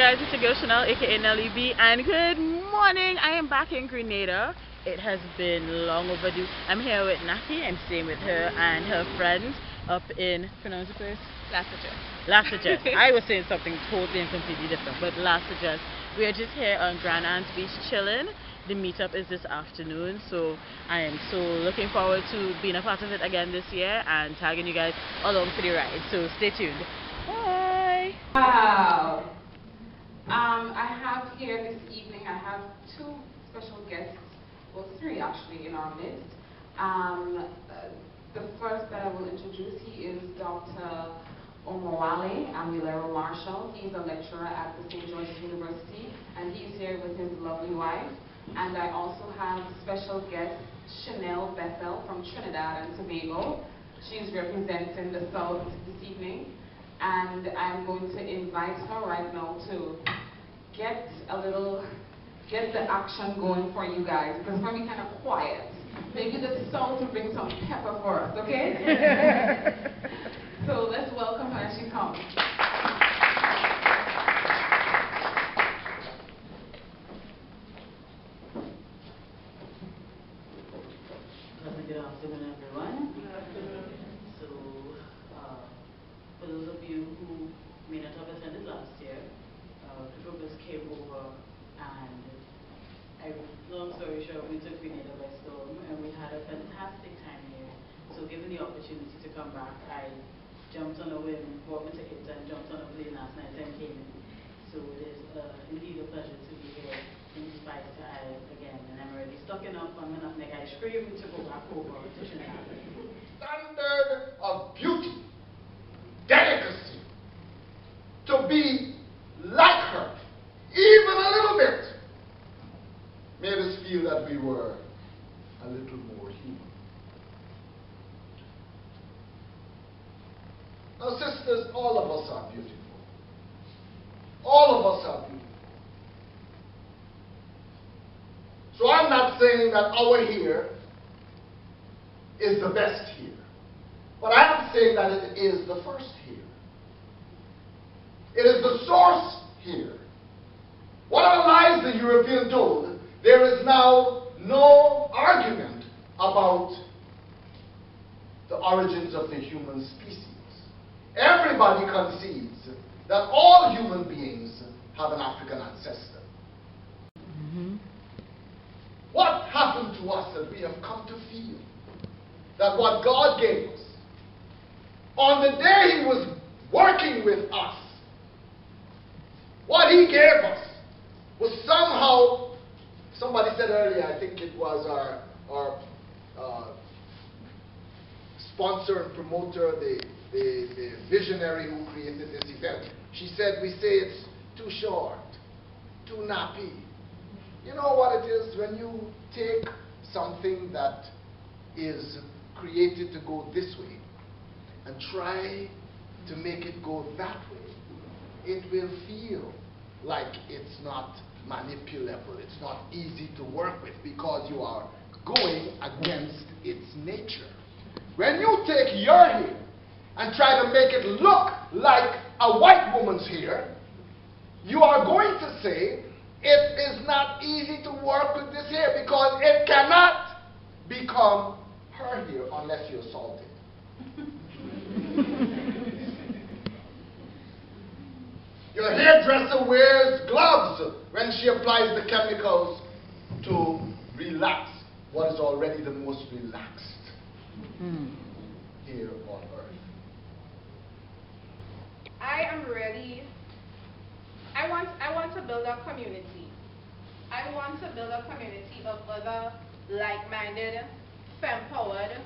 guys, it's your girl Chanel, aka nellyb, and good morning. I am back in Grenada. It has been long overdue. I'm here with Naki. I'm staying with her and her friends up in, pronounce the place? Lassiter. I was saying something totally and completely different, but Lassiter. We are just here on Grenada Beach chilling. The meetup is this afternoon, so I am so looking forward to being a part of it again this year and tagging you guys along for the ride. So stay tuned. Bye. Wow. I have here this evening, I have two special guests, well, three actually, in our midst. The first that I will introduce, he is Dr. Omowale Amulero Marshall. He's a lecturer at the St. George's University, and he's here with his lovely wife. And I also have special guest Chanel Bethel from Trinidad and Tobago. She's representing the South this evening. And I'm going to invite her right now to get the action going for you guys, because it's going to be kind of quiet. Maybe the song will bring some pepper for us, okay? So let's welcome her as she comes. Good afternoon, everyone. So, for those of you who may not have attended last year, the programs came over, and long story short, we took Grenada by storm, and we had a fantastic time here. So, given the opportunity to come back, I jumped on a whim, bought my tickets, and jumped on a plane last night and came in. So, it is indeed a pleasure to be here in Spice to Isle again, and I'm already stocking up on my nutmeg ice cream to go back over to Trinidad. Standard of beauty, delicacy, to be like her, even a little bit, made us feel that we were a little more human. Now, sisters, all of us are beautiful. All of us are beautiful. So I'm not saying that our hair is the best hair, but I am saying that it is the first hair. It is the source hair. Whatever lies the European told, there is now no argument about the origins of the human species. Everybody concedes that all human beings have an African ancestor. What happened to us that we have come to feel that what God gave us, on the day He was working with us, what He gave us was somehow, somebody said earlier, I think it was our sponsor and promoter, the visionary who created this event. She said, we say it's too short, too nappy. You know what it is when you take something that is created to go this way and try to make it go that way, it will feel like it's not manipulable, it's not easy to work with, because you are going against its nature. When you take your hair and try to make it look like a white woman's hair, you are going to say, it is not easy to work with this hair because it cannot become her hair unless you're salted. Your hairdresser wears gloves when she applies the chemicals to relax what is already the most relaxed here on earth. I am ready. I want to build a community. I want to build a community of other like-minded, femme-powered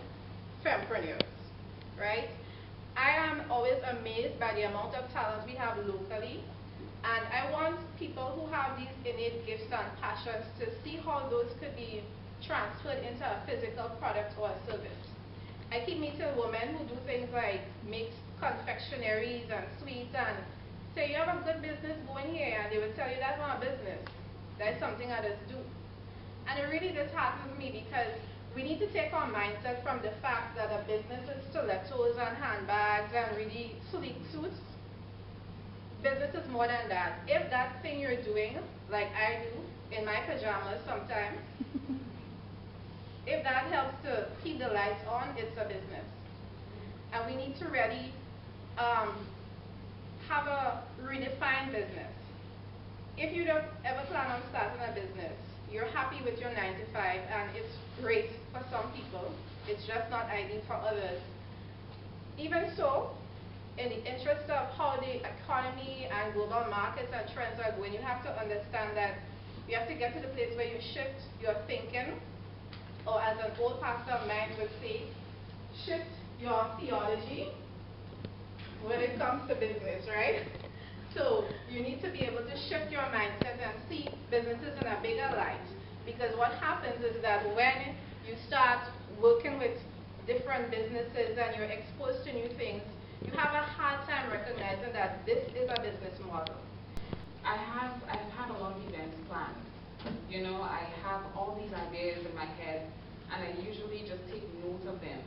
fempreneurs, right? I am always amazed by the amount of talent we have locally, and I want people who have these innate gifts and passions to see how those could be transferred into a physical product or a service. I keep meeting women who do things like make confectionaries and sweets and say, you have a good business going here, and they will tell you that's not a business. That's something others do. And it really disheartens me, because we need to take our mindset from the fact that a business is stilettos and handbags and really sleek suits business is more than that. If that thing you're doing, like I do in my pajamas sometimes, if that helps to keep the lights on, it's a business. And we need to really have a redefined business. If you don't ever plan on starting a business, you're happy with your 9 to 5, and it's great for some people. It's just not ideal for others. Even so, in the interest of how the economy and global markets and trends are going, you have to understand that you have to get to the place where you shift your thinking, or as an old pastor of mine would say, shift your theology when it comes to business, right? So you need to be able to shift your mindset and see businesses in a bigger light. Because what happens is that when you start working with different businesses and you're exposed to new things, you have a hard time recognizing that this is a business model. I've had a lot of events planned. You know, I have all these ideas in my head, and I usually just take note of them.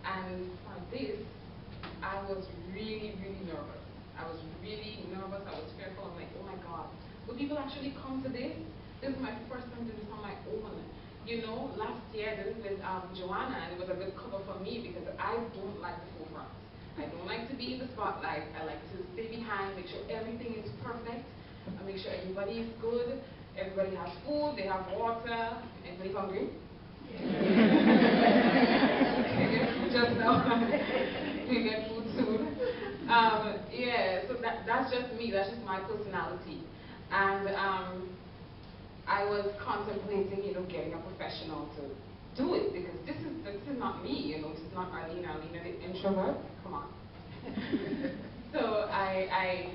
And for this, I was really, really nervous. I was really nervous. I was fearful. I'm like, oh my God, will people actually come to this? This is my first time doing this on my own. You know, last year I did it with Joanna, and it was a good cover for me because I don't like the forefront. I don't like to be in the spotlight. I like to stay behind, make sure everything is perfect, and make sure everybody is good, everybody has food, they have water. Anybody hungry? Just now. You get food soon. Yeah, so that's just me, that's just my personality. And I was contemplating, you know, getting a professional to do it, because this is not me, you know, this is not Arlene the introvert. Come on. So I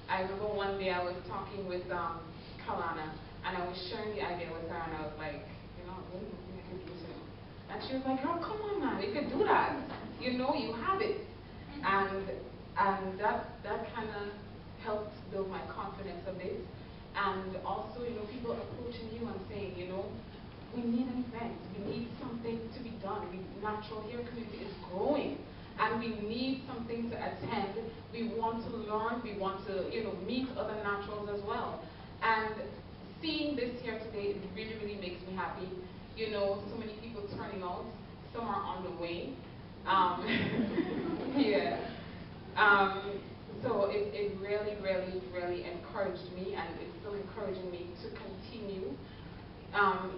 remember one day I was talking with Kalana, and I was sharing the idea with her, and I was like, you know, I really think I could do this. And she was like, girl, come on, man, you can do that. You know, you have it. And that kind of helped build my confidence a bit. And also, you know, people approaching you and saying, you know, we need an event, we need something to be done. Natural hair community is growing, and we need something to attend. We want to learn, we want to, you know, meet other naturals as well. And seeing this here today, it really, really makes me happy. You know, so many people turning out, some are on the way. Yeah. So it really, really, really encouraged me, and it's still encouraging me to continue.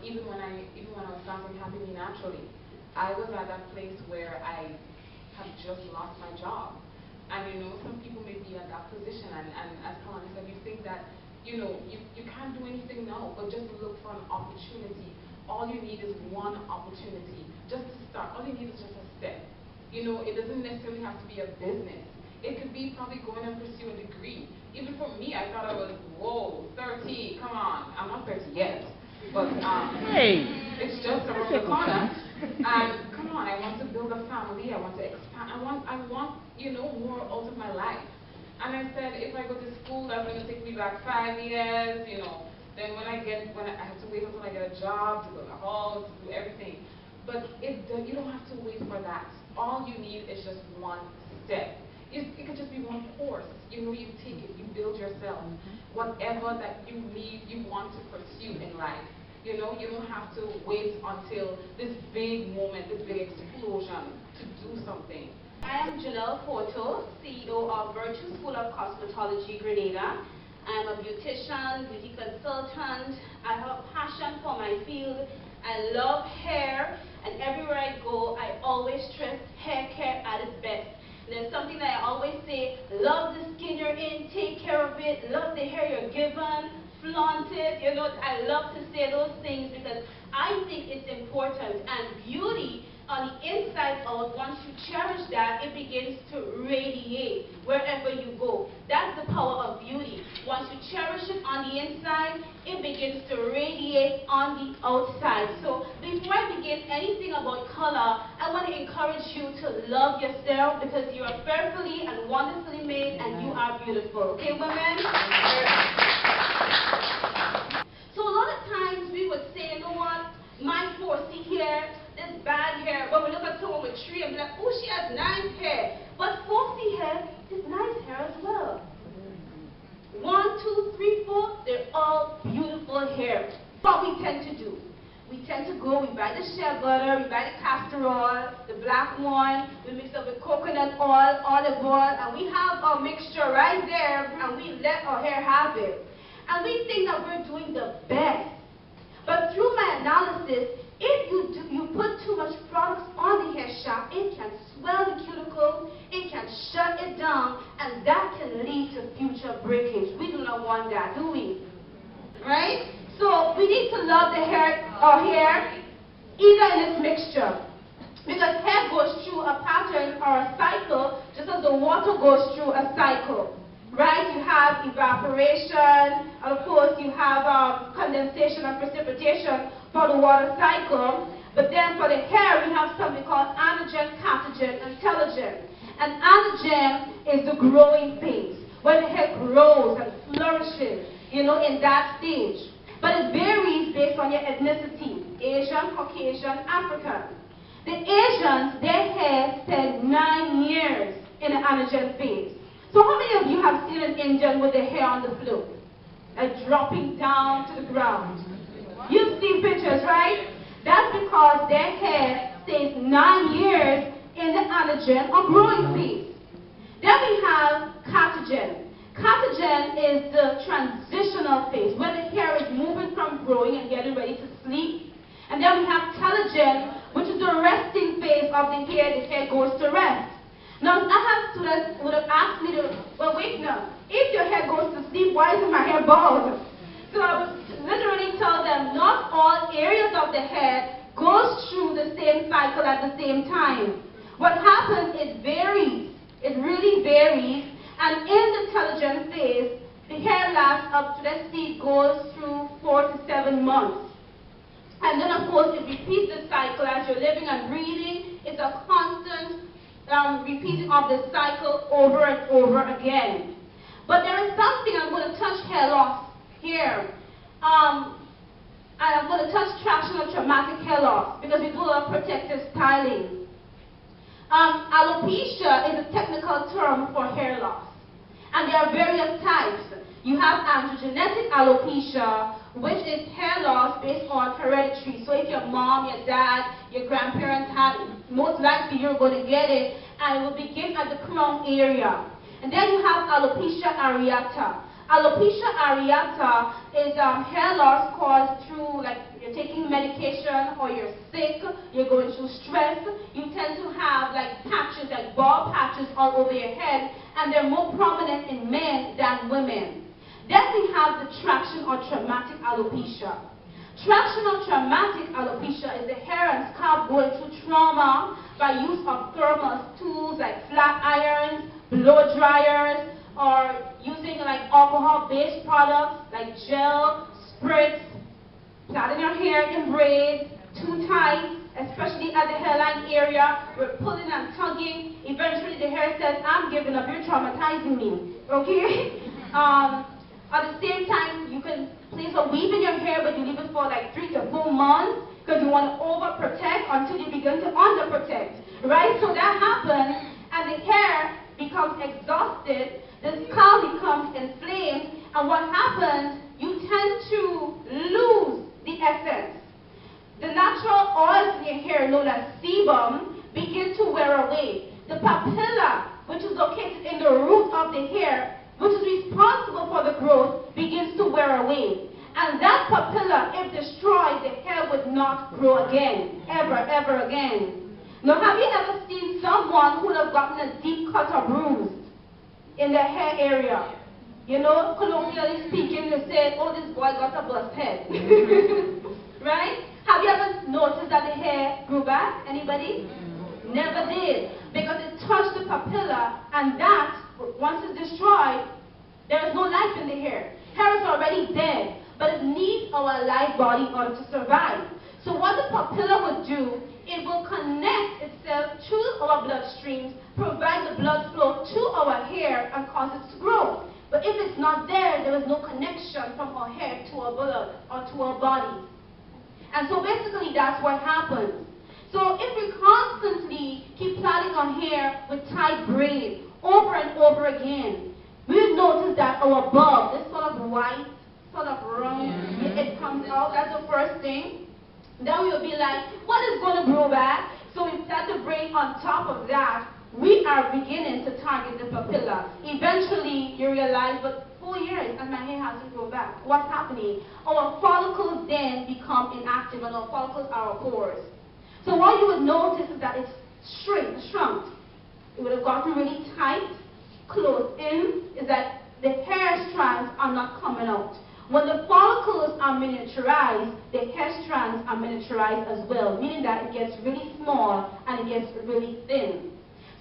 Even when I was starting Happy Me Naturally, I was at that place where I have just lost my job. And you know, some people may be at that position, and as Kalani said, you think that, you know, you can't do anything now, but just look for an opportunity. All you need is one opportunity, just to start. All you need is just a step. You know, it doesn't necessarily have to be a business. It could be probably going and pursue a degree. Even for me, I thought I was, whoa, 30, come on. I'm not 30 yet, but hey, it's just around the corner. And come on, I want to build a family. I want to expand. I want, you know, more out of my life. And I said, if I go to school, that's going to take me back 5 years, you know. Then when I have to wait until I get a job to build a house, to do everything. But you don't have to wait for that. All you need is just one step. It could just be one course. You know, you take it, you build yourself. Whatever that you need, you want to pursue in life. You know, you don't have to wait until this big moment, this big explosion to do something. I am Janelle Porto, CEO of Virtue School of Cosmetology, Grenada. I'm a beautician, beauty consultant. I have a passion for my field. I love hair, and everywhere I go, I always stress hair care at its best. There's something that I always say: love the skin you're in, take care of it, love the hair you're given, flaunt it. You know, I love to say those things because I think it's important. And beauty on the inside out, once you cherish that, it begins to radiate wherever you go. That's the power of beauty. Once you cherish it on the inside, it begins to radiate on the outside. So before I begin anything about color, I want to encourage you to love yourself, because you are fearfully and wonderfully made, and you are beautiful. Okay, women? So a lot of times we would say, you know what, my 4C hair, this bad hair, but we look at someone with 3 and be like, oh, she has nice hair. But 4C hair is 2, 3, 4, they're all beautiful hair. What we tend to do, we tend to go, we buy the shea butter, we buy the castor oil, the black one, we mix it with coconut oil, olive oil, and we have our mixture right there, and we let our hair have it. And we think that we're doing the best. But through my analysis, if you put too much products on the hair shaft, it can swell the cuticle, it can shut it down, and that can lead to future breakage. We do not want that, do we? Right? So we need to love our hair, either in its mixture. Because hair goes through a pattern or a cycle, just as the water goes through a cycle. Right? You have evaporation, and of course you have condensation and precipitation for the water cycle. But then for the hair, we have something called anagen, catagen, and telogen. And anagen is the growing phase, where the hair grows and flourishes, in that stage. But it varies based on your ethnicity, Asian, Caucasian, African. The Asians, their hair spend 9 years in the anagen phase. So how many of you have seen an Indian with their hair on the floor? Like dropping down to the ground. You've seen pictures, right? That's because their hair stays 9 years in the anagen or growing phase. Then we have catagen. Catagen is the transitional phase, where the hair is moving from growing and getting ready to sleep. And then we have telogen, which is the resting phase of the hair goes to rest. Now, I have students who would have asked me well, wait now, if your hair goes to sleep, why isn't my hair bald? So I would literally tell them, not all areas of the hair goes through the same cycle at the same time. What happens, it varies. It really varies. And in the telogen phase, the hair lasts up to, let's see, goes through 4 to 7 months. And then, of course, it repeats the cycle as you're living and breathing. It's a constant repeating of the cycle over and over again. But there is something, I'm going to touch hair loss here. And I'm going to touch traction or traumatic hair loss because we do a lot of protective styling. Alopecia is a technical term for hair loss. And there are various types. You have androgenetic alopecia, which is hair loss based on hereditary. So if your mom, your dad, your grandparents have it, most likely you're going to get it, and it will begin at the crown area. And then you have alopecia areata. Alopecia areata is hair loss caused through, like, you're taking medication or you're sick, you're going through stress. You tend to have like patches, like bald patches all over your head, and they're more prominent in men than women. Then we have the traction or traumatic alopecia. Traction or traumatic alopecia is the hair and scalp going through trauma by use of thermal tools like flat irons, blow dryers, or using like alcohol-based products like gel, spritz, plaiting your hair in braids, too tight, especially at the hairline area. We're pulling and tugging. Eventually the hair says, I'm giving up, you're traumatizing me, okay? At the same time, you can place a weave in your hair, but you leave it for like 3 to 4 months because you want to overprotect until you begin to underprotect, right? So that happens, and the hair becomes exhausted, the scalp becomes inflamed, and what happens, you tend to lose the essence. The natural oils in your hair, known as sebum, begin to wear away. The papilla, which is located in the root of the hair, which is responsible for the growth, begins to wear away. And that papilla, if destroyed, the hair would not grow again, ever, ever again. Now, have you ever seen someone who would have gotten a deep cut or bruise in their hair area? You know, colloquially speaking, you say, oh, this boy got a bust head. Right? Have you ever noticed that the hair grew back? Anybody? Never did. Because it touched the papilla, and that, once it's destroyed, there is no life in the hair. Hair is already dead, but it needs our live body on to survive. So what the papilla would do, it will connect itself to our bloodstreams, provide the blood flow to our hair, and cause it to grow. But if it's not there, there is no connection from our hair to our blood or to our body. And so basically that's what happens. So if we constantly keep plaiting our hair with tight braids over and over again, we'll notice that our bulb, this sort of white, sort of round. It comes out. That's the first thing. Then we'll be like, what is going to grow back? So we start to bring on top of that, we are beginning to target the papilla. Eventually, you realize, but 4 years and my hair hasn't grown back. What's happening? Our follicles then become inactive, and our follicles are our pores. So what you would notice is that it's shrunk. It would have gotten really tight, closed in, is that the hair strands are not coming out. When the follicles are miniaturized, the hair strands are miniaturized as well, meaning that it gets really small and it gets really thin.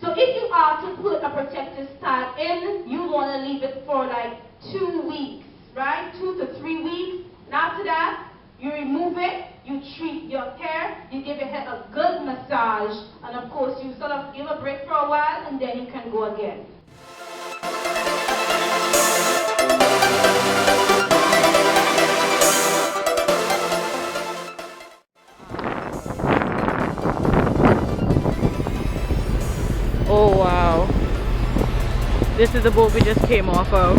So if you are to put a protective style in, you want to leave it for like 2 weeks, right? 2 to 3 weeks. And after that, you remove it, you treat your hair, you give your hair a good massage, and of course you sort of give a break for a while and then you can go again. Oh wow, this is the boat we just came off of.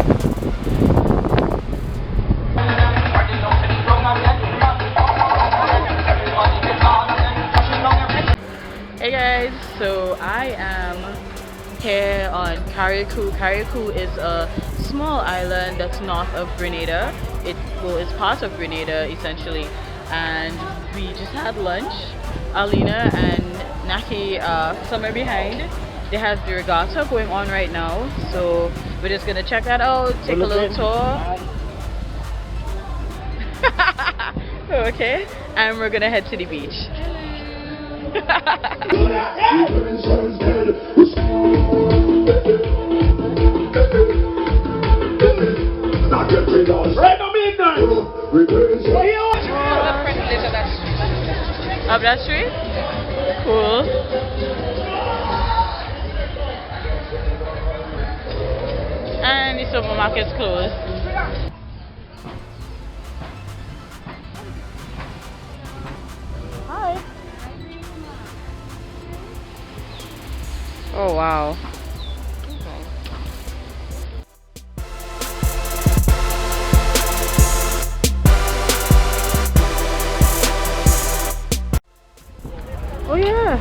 Hey guys, so I am here on Carriacou. Carriacou is a small island that's north of Grenada. It's part of Grenada essentially, and we just had lunch. Alina and Naki are somewhere behind. They have the regatta going on right now, so we're just gonna check that out, take a little tour. Okay, and we're gonna head to the beach. Up that street? Cool. And the supermarket's closed. Hi. Oh wow. Oh yeah.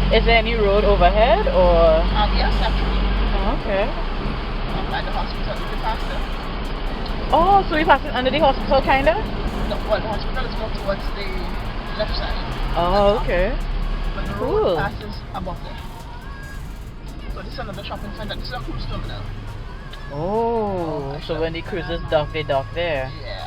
Is there any road overhead or? Yes, actually. Oh, okay. By the hospital, we pass there. Oh, so we pass it under the hospital, kinda? No, well, the hospital is more towards the left side. Oh, okay. But the Cool. road passes above there. So this is another shopping center. This is a cruise terminal. Oh, so when the cruises dock, they dock there. Yeah.